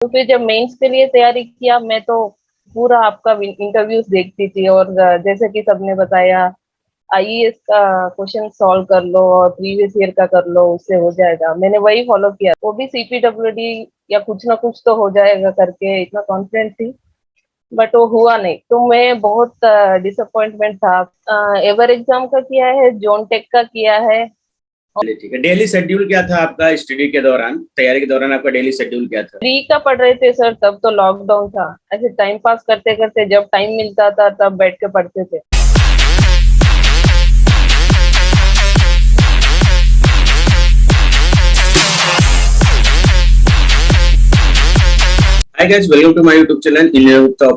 तो फिर जब मेंस के लिए तैयारी किया, मैं तो पूरा आपका इंटरव्यूज देखती थी, और जैसे कि सबने बताया, आईएएस का क्वेश्चन सॉल्व कर लो और प्रीवियस ईयर का कर लो, उससे हो जाएगा। मैंने वही फॉलो किया, वो भी सीपीडब्ल्यूडी या कुछ ना कुछ तो हो जाएगा करके इतना कॉन्फिडेंट थी, बट वो हुआ नहीं, तो मैं बहुत डिसअपॉइंटमेंट था। एवर एग्जाम का किया है, जोन टेक का किया है। चलिए ठीक है। डेली शेड्यूल क्या था आपका स्टडी के दौरान, तैयारी के दौरान आपका डेली शेड्यूल क्या था? फ्री का पढ़ रहे थे सर, तब तो लॉकडाउन था, ऐसे टाइम पास करते करते जब टाइम मिलता था तब बैठ के पढ़ते थे। Hi guys, welcome to my YouTube channel engineer Gupta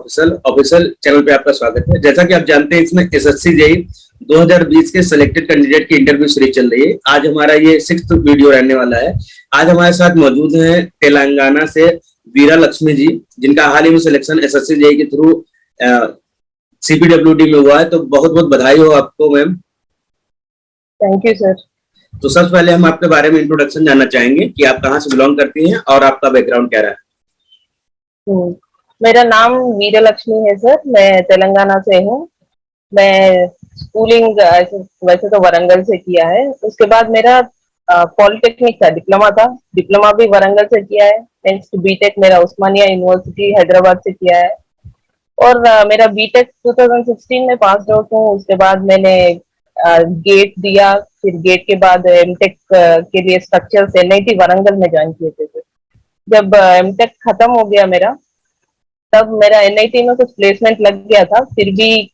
official channel पे आपका स्वागत है। जैसा कि आप जानते हैं, इसमें एसएससी जेईई 2020 के सिलेक्टेड कैंडिडेट की इंटरव्यू सीरीज चल रही है। आज हमारा ये 6th वीडियो रहने वाला है। आज हमारे साथ मौजूद हैं तेलंगाना से वीरा लक्ष्मी जी, जिनका हाल ही में सिलेक्शन एसएससी जेईई के थ्रू सीपीडब्ल्यूडी में हुआ है। तो बहुत बहुत बधाई हो आपको मैम। Thank you sir. तो सबसे पहले हम आपके बारे में इंट्रोडक्शन जानना चाहेंगे कि आप कहाँ से बिलोंग करती हैं और आपका बैकग्राउंड क्या रहा है। मेरा नाम वीरा लक्ष्मी है सर, मैं तेलंगाना से हूँ। मैं स्कूलिंग वैसे तो वरंगल से किया है, उसके बाद मेरा पॉलिटेक्निक का डिप्लोमा था, डिप्लोमा भी वरंगल से किया है। नेक्स्ट बीटेक मेरा उस्मानिया यूनिवर्सिटी हैदराबाद से किया है, और मेरा बीटेक 2016 में पास आउट हूँ। उसके बाद मैंने गेट दिया, फिर गेट के बाद एमटेक के लिए स्ट्रक्चर्स एनआईटी वरंगल में ज्वाइन किए थे। जब एमटेक खत्म हो गया मेरा, तब मेरा एनआईटी में कुछ प्लेसमेंट लग गया था, फिर भी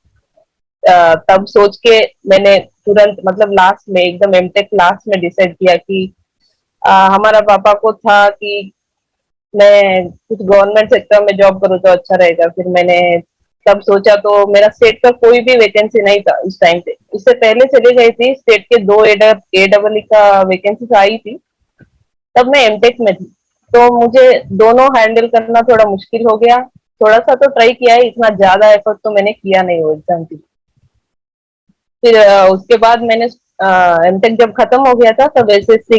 तब सोच के मैंने तुरंत, मतलब लास्ट में, एकदम एमटेक लास्ट में डिसाइड किया कि हमारा पापा को था कि मैं कुछ गवर्नमेंट सेक्टर में जॉब करूँ तो अच्छा रहेगा। फिर मैंने तब सोचा, तो मेरा स्टेट का कोई भी वैकेंसी नहीं था उस टाइम पे। उससे पहले चली गई थी, स्टेट के दो एडब्ल्यू का वैकेंसी आई थी, तब मैं एमटेक में थी, तो मुझे दोनों हैंडल करना थोड़ा मुश्किल हो गया। थोड़ा सा तो ट्राई किया है, इतना ज्यादा एफर्ट तो मैंने किया नहीं वो एग्जाम की। फिर उसके बाद मैंने एमटेक जब खत्म हो गया था, तब एसएससी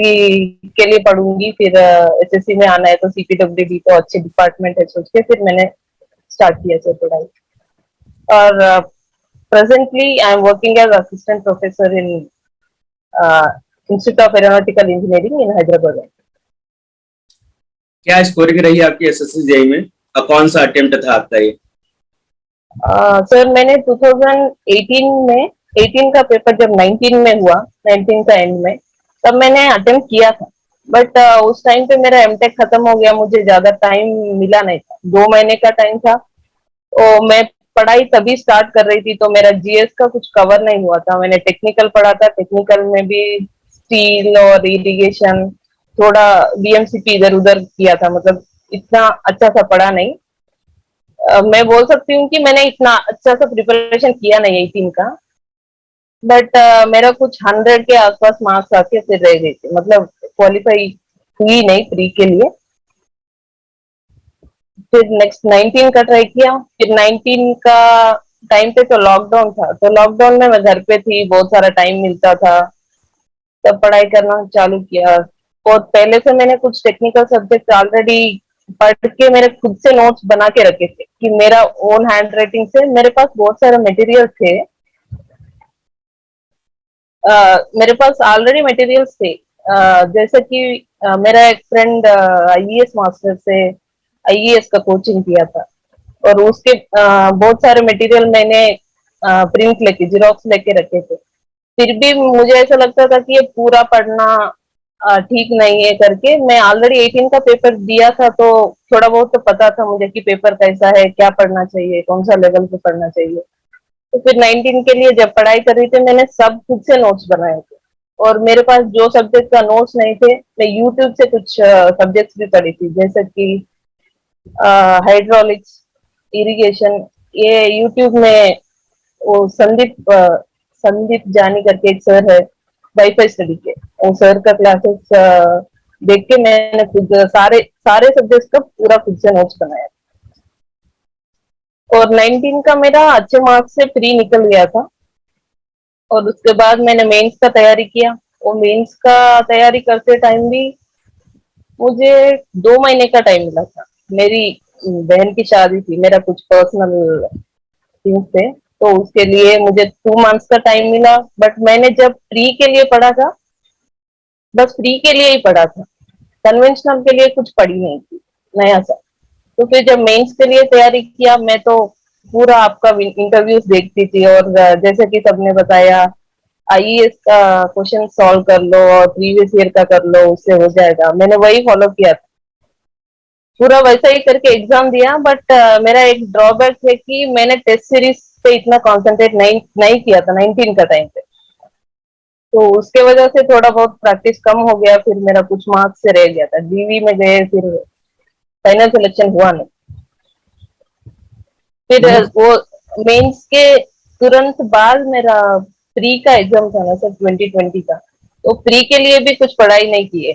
के लिए पढ़ूंगी, फिर एसएससी में आना है तो सीपीडब्ल्यूडी तो अच्छे डिपार्टमेंट है सोच के फिर मैंने स्टार्ट किया सर पढ़ाई। और presently I am working as assistant professor in institute of aeronautical engineering in Hyderabad. क्या स्कोरिंग रही आपकी एसएससी जेईई में और कौन सा अटेम्प्ट था आपका ये? सर मैंने 2018 में, 18 का पेपर जब 19 में हुआ, 19 का एंड में, तब मैंने अटेम्प्ट किया था, बट उस टाइम पे मेरा एमटेक खत्म हो गया, मुझे ज्यादा टाइम मिला नहीं था, 2 महीने का टाइम था। तो मैं पढ़ाई तभी स्टार्ट कर रही थी, तो मेरा जीएस का कुछ कवर नहीं हुआ था। मैंने टेक्निकल पढ़ा था, टेक्निकल में भी स्टील और इरिगेशन, थोड़ा बीएमसीपी इधर उधर किया था, मतलब इतना अच्छा सा पढ़ा नहीं। मैं बोल सकती हूँ कि मैंने इतना अच्छा सा प्रिपरेशन किया नहीं 18 का, बट मेरा कुछ 100 के आसपास मार्क्स आके फिर रह गई थी, मतलब क्वालिफाई हुई नहीं प्री के लिए। फिर नेक्स्ट 19 का ट्राई किया, फिर 19 का टाइम पे तो लॉकडाउन था, तो लॉकडाउन में मैं घर पे थी, बहुत सारा टाइम मिलता था, तब पढ़ाई करना चालू किया। और पहले से मैंने कुछ टेक्निकल सब्जेक्ट ऑलरेडी पढ़ के मेरे खुद से नोट्स बना के रखे थे, कि मेरा ओन हैंड राइटिंग से मेरे पास बहुत सारे मटेरियल थे। मेरे पास ऑलरेडी मटेरियल्स थे, जैसे कि मेरा एक फ्रेंड आईईएस मास्टर से आईईएस का कोचिंग किया था, और उसके बहुत सारे मटेरियल मैंने प्रिंट लेके, जेरोक्स लेके रखे थे। फिर भी मुझे ऐसा लगता था कि ये पूरा पढ़ना ठीक नहीं है करके, मैं ऑलरेडी 18 का पेपर दिया था, तो थोड़ा बहुत तो पता था मुझे कि पेपर कैसा है, क्या पढ़ना चाहिए, कौन सा लेवल पे पढ़ना चाहिए। तो फिर 19 के लिए जब पढ़ाई कर रही थी, मैंने सब खुद से नोट्स बनाए थे, और मेरे पास जो सब्जेक्ट का नोट्स नहीं थे, मैं यूट्यूब से कुछ सब्जेक्ट्स भी पढ़ी थी, जैसे कि हाइड्रोलिक्स, इरिगेशन। ये यूट्यूब में वो संदीप जानी करके एक सर है, वाईफाई स्टडी के, वो सर का क्लासेस देख के मैंने खुद सारे सारे सब्जेक्ट्स का पूरा खुद से नोट्स बनाया, और 19 का मेरा अच्छे मार्क्स से प्री निकल गया था। और उसके बाद मैंने मेंस का तैयारी किया, वो मेंस का तैयारी करते टाइम भी मुझे 2 महीने का टाइम मिला था। मेरी बहन की शादी थी, मेरा कुछ पर्सनल थिंग्स थे, तो उसके लिए मुझे 2 मंथ्स का टाइम मिला। बट मैंने जब प्री के लिए पढ़ा था, बस प्री के लिए ही पढ़ा था, कन्वेंशनल के लिए कुछ पढ़ी नहीं थी नया सा। तो फिर जब मेंस के लिए तैयारी किया, मैं तो पूरा आपका इंटरव्यूज देखती थी, और जैसे कि सबने बताया आईएएस का क्वेश्चन सॉल्व कर लो और प्रीवियस ईयर का कर लो, उससे हो जाएगा। मैंने वही फॉलो किया था, पूरा वैसा ही करके एग्जाम दिया। बट मेरा एक ड्रॉबैक है कि मैंने टेस्ट सीरीज पे इतना कंसंट्रेट नहीं किया था 19 का टाइम पे, तो उसके वजह से थोड़ा बहुत प्रैक्टिस कम हो गया, फिर मेरा कुछ मार्क्स से रह गया था। डीवी में गए, फिर फाइनल सिलेक्शन हुआ नहीं। फिर नोट्स वो मेंस के तुरंत बाद मेरा प्री का एग्जाम था ना सर, 2020 का। तो प्री के लिए भी कुछ पढ़ाई नहीं की है,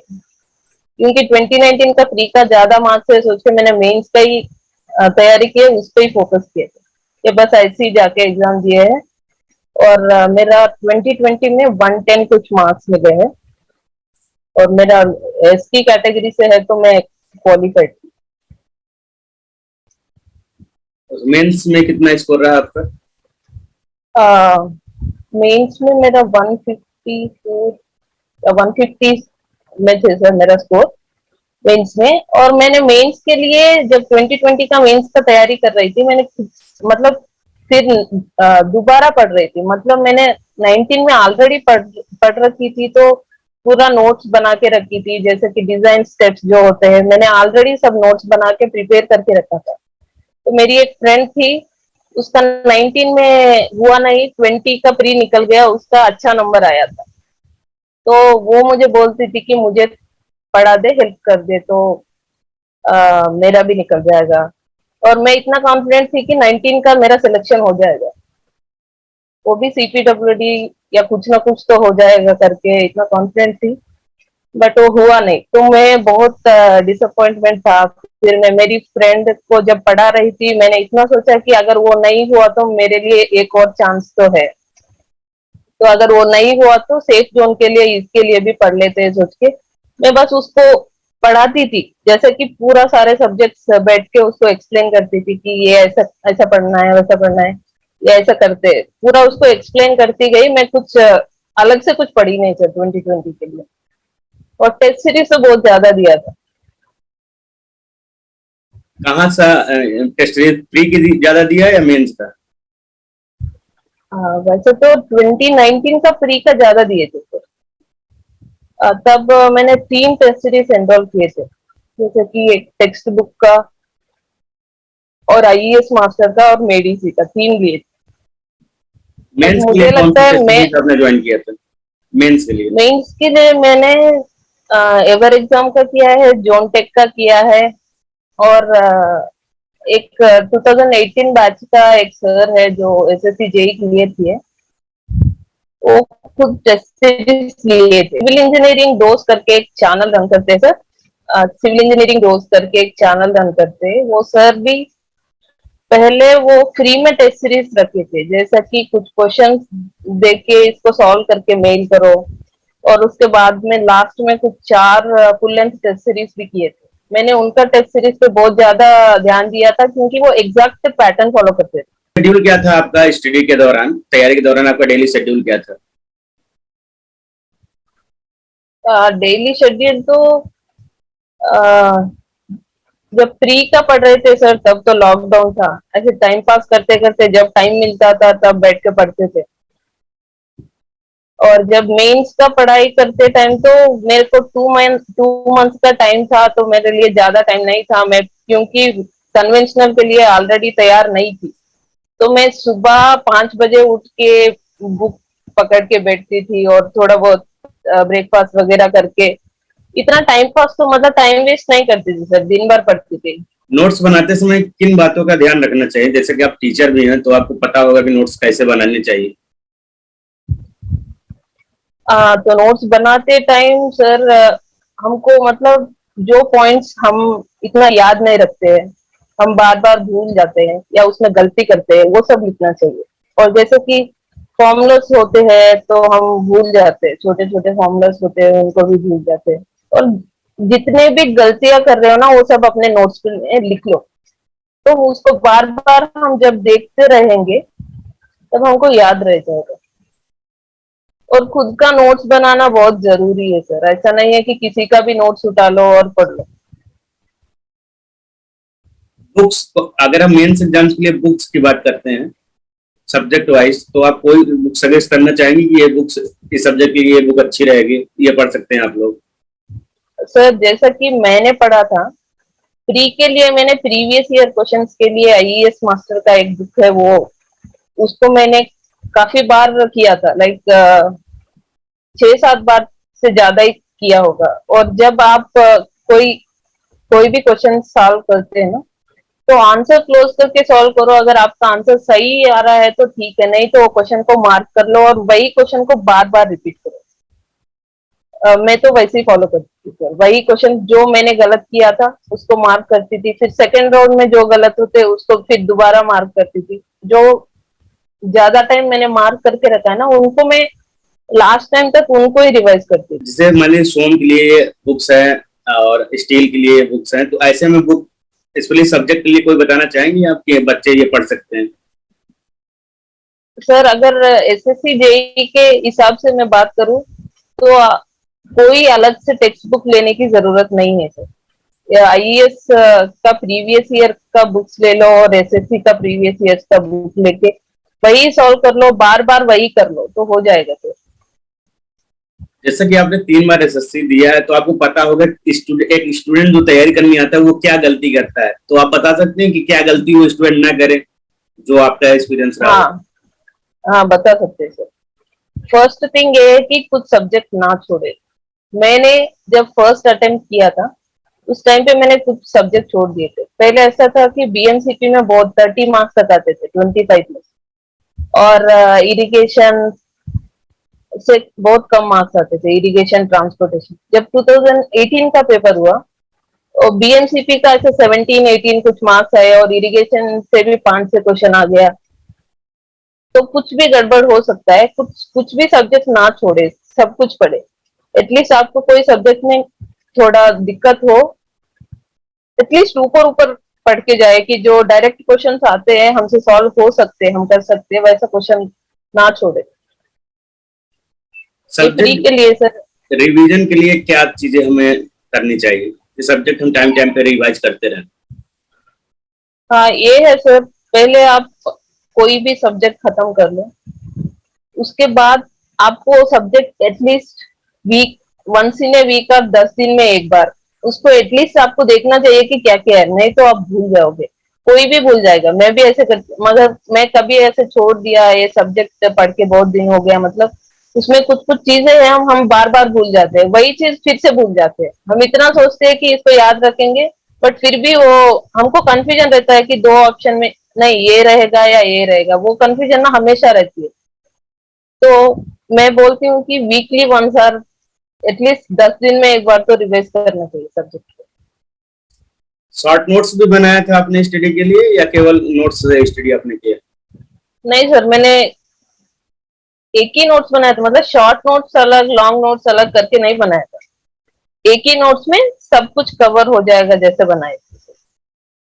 क्योंकि 2019 का प्री का ज्यादा मार्क्स है, सोच के मैंने मेंस का ही तैयारी की है, उस पर ही फोकस किया था कि बस ऐसे ही जाके एग्जाम दिए हैं। और मेरा 2020 में 110 कुछ मार्क्स मिले हैं, और मेरा एसटी कैटेगरी से है, तो मैं क्वालिफाइड थी। मेंस में कितना स्कोर रहा आपका? मेंस में मेरा 154 या 150 में थे सर मेरा स्कोर, मेंस में। और मैंने मेंस के लिए जब 2020 का मेंस का तैयारी कर रही थी, मैंने मतलब फिर दोबारा पढ़ रही थी। मतलब मैंने 19 में ऑलरेडी पढ़ रखी थी, तो पूरा नोट्स बना के रखी थी, जैसे कि डिजाइन स्टेप्स जो होते हैं, मैंने ऑलरेडी सब नोट्स बना के प्रिपेयर करके रखा था। तो मेरी एक फ्रेंड थी, उसका 19 में हुआ नहीं, 20 का प्री निकल गया, उसका अच्छा नंबर आया था। तो वो मुझे बोलती थी कि मुझे पढ़ा दे, हेल्प कर दे, तो मेरा भी निकल जाएगा। और मैं इतना कॉन्फिडेंट थी कि 19 का मेरा सिलेक्शन हो जाएगा, वो भी सीपीडब्ल्यूडी या कुछ ना कुछ तो हो जाएगा करके इतना कॉन्फिडेंट थी। बट वो हुआ नहीं, तो मैं बहुत डिसअपॉइंटमेंट था। फिर मैं मेरी फ्रेंड को जब पढ़ा रही थी, मैंने इतना सोचा कि अगर वो नहीं हुआ तो मेरे लिए एक और चांस तो है, तो अगर वो नहीं हुआ तो सेफ जोन के लिए इसके लिए भी पढ़ लेते हैं सोच के मैं बस उसको पढ़ाती थी। जैसे कि पूरा सारे सब्जेक्ट्स बैठ के उसको एक्सप्लेन करती थी कि ये ऐसा ऐसा पढ़ना है, वैसा पढ़ना है, ये ऐसा करते हैं। पूरा उसको एक्सप्लेन करती गई, मैं कुछ अलग से कुछ पढ़ी नहीं सर 2020 के लिए। और टेस्ट सीरीज तो बहुत ज्यादा दिया था। कहाँ सा टेस्ट प्री की ज्यादा दिया या मेंस का? हाँ, वैसे तो 2019 का प्री का ज्यादा दिए थे सर। तब मैंने 3 टेस्ट सीरीज एनरोल किए थे, जैसे कि एक टेक्स्ट बुक का, और आईईएस मास्टर का, और मेडिसी का, 3 लिए थे। बट मेंस के लिए मुझे कौन लगता सा है टेस्ट मैं सीरीज आपने ज्वाइन किया था मेंस के लिए? मेंस के लिए मैंने एवर एग्जाम का किया है, जोन टेक का किया है, और एक 2018 बैच का एक सर है जो एसएससी जेई क्लियर किए, वो खुद टेस्ट सीरीज लिए थे। सिविल इंजीनियरिंग दोस्त करके एक चैनल रन करते हैं सर, सिविल इंजीनियरिंग दोस्त करके एक चैनल रन करते हैं वो सर भी। पहले वो फ्री में टेस्ट सीरीज रखे थे, जैसा कि कुछ क्वेश्चन देख के इसको सॉल्व करके मेल करो, और उसके बाद में लास्ट में कुछ 4 फुल लेंथ टेस्ट सीरीज भी किए थे। मैंने उनका टेस्ट सीरीज पे बहुत ज्यादा ध्यान दिया था, क्योंकि वो एग्जैक्ट पैटर्न फॉलो करते थे। शेड्यूल क्या था आपका स्टडी के दौरान, तैयारी के दौरान आपका डेली शेड्यूल क्या था? डेली शेड्यूल तो आ, जब प्री का पढ़ रहे थे सर, तब तो लॉकडाउन था, ऐसे टाइम पास करते करते जब टाइम मिलता था तब बैठ के पढ़ते थे। और जब मेंस का पढ़ाई करते टाइम तो मेरे को 2 मंथ्स का टाइम था, तो मेरे लिए ज्यादा टाइम नहीं था। मैं क्योंकि कन्वेंशनल के लिए ऑलरेडी तैयार नहीं थी, तो मैं सुबह 5 बजे उठ के बुक पकड़ के बैठती थी, और थोड़ा बहुत ब्रेकफास्ट वगैरह करके इतना टाइम पास, तो मतलब टाइम वेस्ट नहीं करती थी सर, दिन भर पढ़ती थी। नोट्स बनाते समय किन बातों का ध्यान रखना चाहिए? जैसे कि आप टीचर भी हैं तो आपको पता होगा कि नोट्स कैसे बनाने चाहिए। तो नोट्स बनाते टाइम सर, हमको मतलब जो पॉइंट्स हम इतना याद नहीं रखते हैं, हम बार बार भूल जाते हैं या उसमें गलती करते हैं, वो सब लिखना चाहिए। और जैसे कि फॉर्मूलास होते हैं तो हम भूल जाते हैं, छोटे छोटे फॉर्मूलास होते हैं उनको भी भूल जाते हैं। और जितने भी गलतियां कर रहे हो ना वो सब अपने नोट्स पे लिख लो, तो उसको बार बार हम जब देखते रहेंगे तब हमको याद रह जाएगा। और खुद का नोट्स बनाना बहुत जरूरी है सर, ऐसा नहीं है कि किसी का भी नोट्स उठा लो और पढ़ लो। बुक्स, अगर हम मेंस एग्जाम्स के लिए बुक्स की बात करते हैं सब्जेक्ट वाइज, तो आप कोई बुक सजेस्ट करना चाहेंगे कि ये बुक्स इस सब्जेक्ट के लिए ये बुक अच्छी रहेगी, ये पढ़ सकते हैं आप लोग? सर जैसा कि मैंने पढ़ा था, प्री के लिए मैंने प्रीवियस ईयर क्वेश्चंस के लिए आईईएस मास्टर का एक बुक है, वो उसको मैंने काफी बार किया था, लाइक 6-7 बार से ज्यादा ही किया होगा। और जब आप कोई कोई भी क्वेश्चन सॉल्व करते हैं ना, तो आंसर क्लोज करके सॉल्व करो। अगर आपका आंसर सही आ रहा है तो ठीक है, नहीं तो वो क्वेश्चन को मार्क कर लो और वही क्वेश्चन को बार बार रिपीट करो। मैं तो वैसे ही फॉलो करती थी सर, वही क्वेश्चन जो मैंने गलत किया था उसको मार्क करती थी, फिर सेकेंड राउंड में जो गलत होते उसको फिर दोबारा मार्क करती थी। जो ज्यादा टाइम मैंने मार्क करके रखा है ना, उनको मैं लास्ट टाइम तक उनको ही रिवाइज करती थी। जैसे मान लीजिए सोम के लिए बुक्स हैं और स्टील के लिए बुक्स हैं, तो ऐसे में बुक स्पेशली सब्जेक्ट के लिए कोई बताना चाहेंगे आप कि बच्चे ये पढ़ सकते हैं? सर अगर एसएससी जेई के हिसाब से मैं बात करूं तो कोई अलग से टेक्स्ट बुक लेने की जरूरत नहीं है सर। आईईएस का प्रीवियस ईयर का बुक्स ले लो और एसएससी का प्रीवियस ईयर का बुक लेके वही सॉल्व कर लो, बार बार वही कर लो तो हो जाएगा सर। जैसा कि आपने 3 बार एसएससी दिया है, तो आपको पता होगा एक स्टूडेंट जो तैयारी करने आता है वो क्या गलती करता है, तो आप बता सकते हैं कि क्या गलती वो स्टूडेंट ना करे, जो आपका एक्सपीरियंस रहा हो? हाँ, हाँ बता सकते हैं सर। फर्स्ट थिंग ये है कि कुछ सब्जेक्ट ना छोड़े। मैंने जब फर्स्ट अटेम्प्ट किया था उस टाइम पे मैंने कुछ सब्जेक्ट छोड़ दिए थे। पहले ऐसा था कि बीएमसीपी में बहुत 30 मार्क्स तक आते थे, 25 प्लस, और इरिगेशन से बहुत कम मार्क्स आते थे, इरिगेशन ट्रांसपोर्टेशन। जब 2018 का पेपर हुआ और बीएमसीपी का ऐसे 17-18 कुछ मार्क्स आए और इरिगेशन से भी 5 से क्वेश्चन आ गया, तो कुछ भी गड़बड़ हो सकता है। कुछ कुछ भी सब्जेक्ट ना छोड़े, सब कुछ पढ़े। एटलीस्ट आपको कोई सब्जेक्ट में थोड़ा दिक्कत हो, एटलीस्ट ऊपर ऊपर पढ़ के जाए कि जो डायरेक्ट क्वेश्चंस आते हैं हमसे सॉल्व हो सकते हैं, हम कर सकते हैं, वैसा क्वेश्चन ना छोड़े। ये प्री सब्जेक्ट के लिए सर। रिवीजन के लिए क्या चीजें हमें करनी चाहिए कि सब्जेक्ट हम टाइम टाइम पे रिवाइज करते रहें? हाँ ये है सर, पहले आप कोई भी सब्जेक्ट खत्म कर लो, उसके बाद आपको subject at least week, once in a week और 10 दिन में एक बार उसको एटलीस्ट आपको देखना चाहिए कि क्या क्या है, नहीं तो आप भूल जाओगे। कोई भी भूल जाएगा, मैं भी ऐसे करती, मगर मैं कभी ऐसे छोड़ दिया ये सब्जेक्ट पढ़ के बहुत दिन हो गया, मतलब उसमें कुछ कुछ चीजें हैं हम बार बार भूल जाते हैं, वही चीज फिर से भूल जाते हैं। हम इतना सोचते हैं कि इसको याद रखेंगे, बट फिर भी वो हमको कंफ्यूजन रहता है कि दो ऑप्शन में नहीं ये रहेगा या ये रहेगा, वो कंफ्यूजन ना हमेशा रहती है। तो मैं बोलती हूँ कि वीकली वंस आर एटलीस्ट 10 दिन में एक बार तो रिवाइज करना चाहिए सब्जेक्ट को। शॉर्ट नोट्स भी बनाया था आपने स्टडी के लिए या केवल नोट्स से स्टडी आपने किया? नहीं सर, मैंने एक ही नोट्स बनाया था, मतलब शॉर्ट नोट्स अलग लॉन्ग नोट्स अलग करके नहीं बनाया था। एक ही नोट्स में सब कुछ कवर हो जाएगा जैसे बनाए।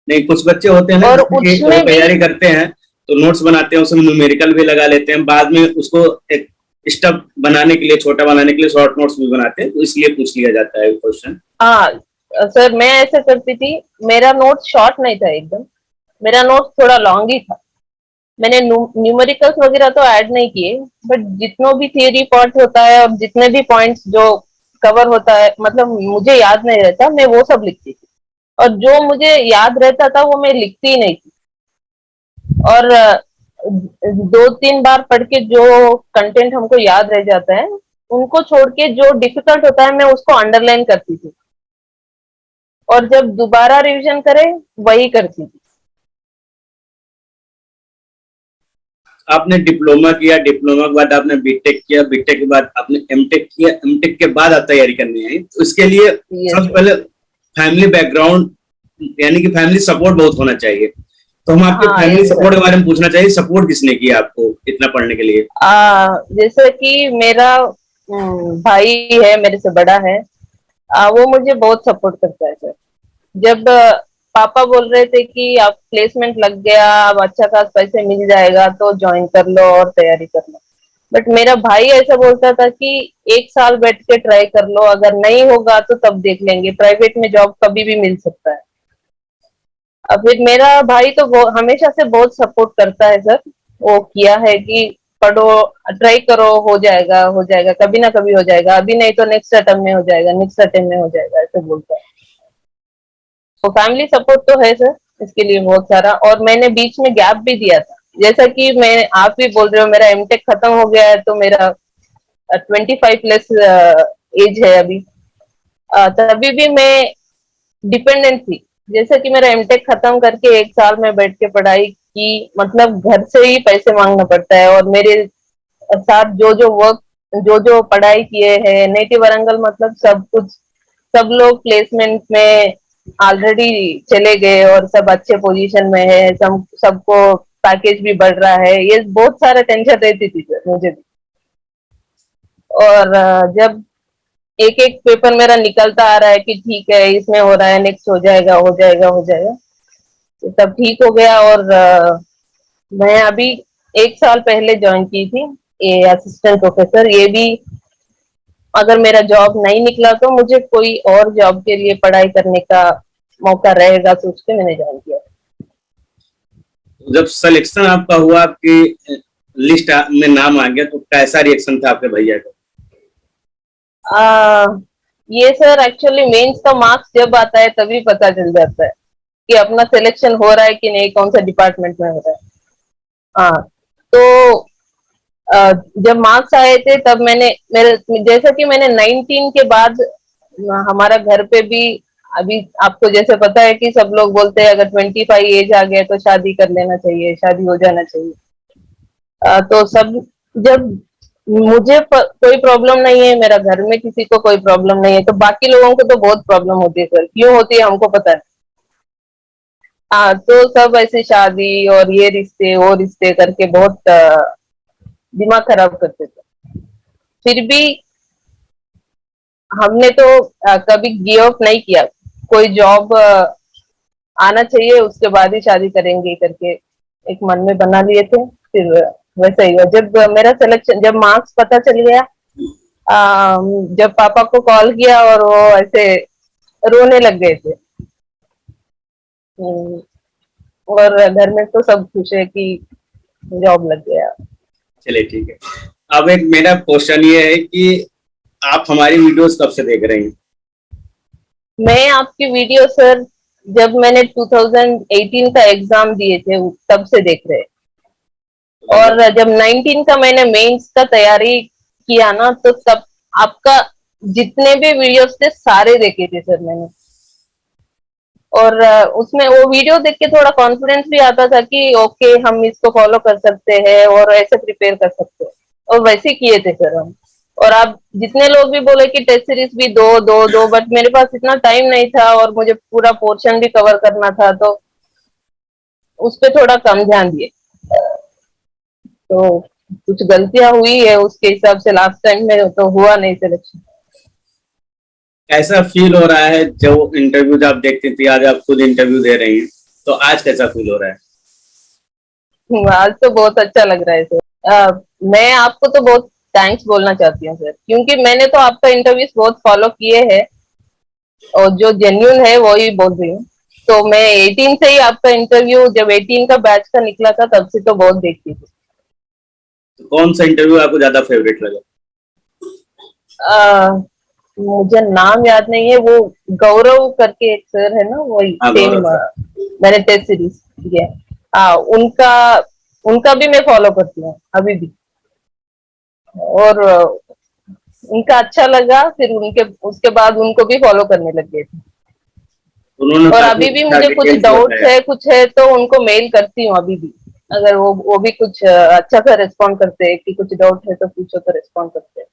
नहीं, कुछ बच्चे होते हैं ना और जैसे कि वो उसमें भी तैयारी करते हैं तो नोट्स बनाते हैं, उसमें न्यूमेरिकल भी लगा लेते हैं, बाद में उसको एक स्टफ बनाने के लिए, छोटा बनाने के लिए शॉर्ट नोट्स भी बनाते हैं, तो इसलिए पूछ लिया जाता है क्वेश्चन। हाँ सर, मैं ऐसे करती थी। मेरा नोट शॉर्ट नहीं था एकदम, मेरा नोट थोड़ा लॉन्ग ही था। मैंने न्यूमेरिकल्स वगैरह तो ऐड नहीं किए, बट जितना भी थियरी पार्ट होता है और जितने भी पॉइंट्स जो कवर होता है, मतलब मुझे याद नहीं रहता, मैं वो सब लिखती थी। और जो मुझे याद रहता था वो मैं लिखती ही नहीं थी। और 2-3 बार पढ़ के जो कंटेंट हमको याद रह जाता है, उनको छोड़ के जो डिफिकल्ट होता है मैं उसको अंडरलाइन करती थी, और जब दोबारा रिवीजन करे वही करती थी। आपने डिप्लोमा किया, डिप्लोमा के बाद आपने बीटेक किया, बीटेक के बाद आपने एमटेक किया, एमटेक के बाद आप तैयारी करने आई, तो इसके लिए यस सबसे पहले फैमिली बैकग्राउंड यानी कि फैमिली सपोर्ट बहुत होना चाहिए, तो हम आपके हाँ फैमिली यस सर। सपोर्ट के बारे में पूछना चाहिए, सपोर्ट किसने किया आपको इतना पढ़ने के लिए? जैसे कि मेरा भाई है, मेरे से बड़ा है, वो मुझे बहुत सपोर्ट करता है सर। जब पापा बोल रहे थे कि आप प्लेसमेंट लग गया, अब अच्छा खास पैसे मिल जाएगा तो ज्वाइन कर लो और तैयारी कर लो। बट मेरा भाई ऐसा बोलता था कि 1 साल बैठ के ट्राई कर लो, अगर नहीं होगा तो तब देख लेंगे, प्राइवेट में जॉब कभी भी मिल सकता है। अब फिर मेरा भाई तो वो हमेशा से बहुत सपोर्ट करता है सर। वो किया है कि पढ़ो, ट्राई करो, हो जाएगा, कभी ना कभी हो जाएगा, अभी नहीं तो नेक्स्ट अटेम्प्ट में हो जाएगा, नेक्स्ट अटेम्प्ट में हो जाएगा, ऐसे बोलता है। तो फैमिली सपोर्ट तो है सर इसके लिए बहुत सारा। और मैंने बीच में गैप भी दिया था, जैसा कि मैं, आप भी बोल रहे हो मेरा एमटेक खत्म हो गया है, तो मेरा 25 प्लस एज है अभी। तभी भी मैं डिपेंडेंट थी। जैसे कि मेरा एमटेक खत्म करके 1 साल में बैठ के पढ़ाई की, मतलब घर से ही पैसे मांगना पड़ता है। और मेरे साथ जो जो वर्क, जो जो पढ़ाई किए हैं नेटिव वारंगल, मतलब सब कुछ, सब लोग प्लेसमेंट में ऑलरेडी चले गए और सब अच्छे पोजीशन में है, सब सबको पैकेज भी बढ़ रहा है, ये बहुत सारा टेंशन रहती थी सर मुझे भी। और जब एक एक पेपर मेरा निकलता आ रहा है कि ठीक है इसमें हो रहा है, नेक्स्ट हो जाएगा, हो जाएगा, हो जाएगा, तो तब ठीक हो गया। और मैं अभी 1 साल पहले ज्वाइन की थी ये असिस्टेंट प्रोफेसर। ये भी अगर मेरा जॉब नहीं निकला तो मुझे कोई और जॉब के लिए पढ़ाई करने का मौका रहेगा, सोच के मैंने ज्वाइन किया। जब सिलेक्शन आपका हुआ, आपकी लिस्ट में नाम आ गया, तो कैसा रिएक्शन था आपके भैया का? आ, ये सर एक्चुअली मेंस का मार्क्स जब आता है तभी पता चल जाता है कि अपना सिलेक्शन हो रहा है कि नहीं, कौन सा डिपार्टमेंट में हो रहा है। हाँ, तो जब मार्क्स आए थे तब मैंने, मेरे जैसा कि मैंने 19 के बाद हमारा घर पे भी, अभी आपको जैसे पता है कि सब लोग बोलते हैं अगर 25 एज आ गया तो शादी कर लेना चाहिए, शादी हो जाना चाहिए। तो सब, जब मुझे कोई प्रॉब्लम नहीं है, मेरा घर में किसी को कोई प्रॉब्लम नहीं है, तो बाकी लोगों को तो बहुत प्रॉब्लम होती है सर, क्यों होती है हमको पता है। हाँ, तो सब ऐसे शादी और ये रिश्ते वो रिश्ते करके बहुत दिमाग खराब करते थे। फिर भी हमने तो कभी गिव अप नहीं किया। कोई जॉब आना चाहिए, उसके बाद ही शादी करेंगे करके एक मन में बना लिए थे। फिर वैसा ही हुआ। जब मेरा सिलेक्शन, जब मार्क्स पता चल गया, जब पापा को कॉल किया और वो ऐसे रोने लग गए थे। और घर में तो सब खुश है कि जॉब लग गया। चलिए ठीक है। अब एक मेरा क्वेश्चन ये है कि आप हमारी वीडियोस कब से देख रहे हैं? मैं आपकी वीडियो सर, जब मैंने 2018 का एग्जाम दिए थे तब से देख रहे। और जब 19 का मैंने मेंस का तैयारी किया ना, तो तब आपका जितने भी वीडियोस थे सारे देखे थे सर मैंने। और उसमें वो वीडियो देख के थोड़ा कॉन्फिडेंस भी आता था कि ओके हम इसको फॉलो कर सकते हैं और ऐसे प्रिपेयर कर सकते हैं। और वैसे किए थे सर हम। और आप जितने लोग भी बोले कि टेस्ट सीरीज भी दो दो दो, बट मेरे पास इतना टाइम नहीं था और मुझे पूरा पोर्शन भी कवर करना था, तो उस पर थोड़ा कम ध्यान दिए। तो कुछ गलतियां हुई है, उसके हिसाब से लास्ट टाइम में तो हुआ नहीं सिलेक्शन। कैसा फील हो रहा है जो इंटरव्यूज आप देखती थी, आज आप खुद इंटरव्यू दे रही हैं, तो आज कैसा फील हो रहा है? आज तो बहुत अच्छा लग रहा है सर। मैं आपको तो बहुत थैंक्स बोलना चाहती हूँ सर, क्योंकि मैंने तो आपका इंटरव्यूज बहुत फॉलो किए हैं और जो जेन्यून है वो ही बोल रही हूँ। तो मैं 18 से ही आपका इंटरव्यू, जब 18 का बैच का निकला था तब से तो बहुत देखती थी। तो कौन सा इंटरव्यू आपको ज्यादा फेवरेट लगा? आ, मुझे नाम याद नहीं है, वो गौरव करके एक सर है ना, वही हाँ, सेम गौरव सर। मैंने टेस्ट सीरीज किया। उनका उनका भी मैं फॉलो करती हूँ अभी भी। और उनका अच्छा लगा, फिर उनके उसके बाद उनको भी फॉलो करने लग गए थे। उन्होंने और काफी अभी भी अच्छा मुझे कुछ डिटेल्स डाउट्स बताया। है, कुछ है तो उनको मेल करती हूँ अभी भी। अगर वो भी कुछ अच्छा सा रिस्पॉन्ड करते हैं कि कुछ डाउट है तो पूछो, तो रिस्पॉन्ड करते हैं।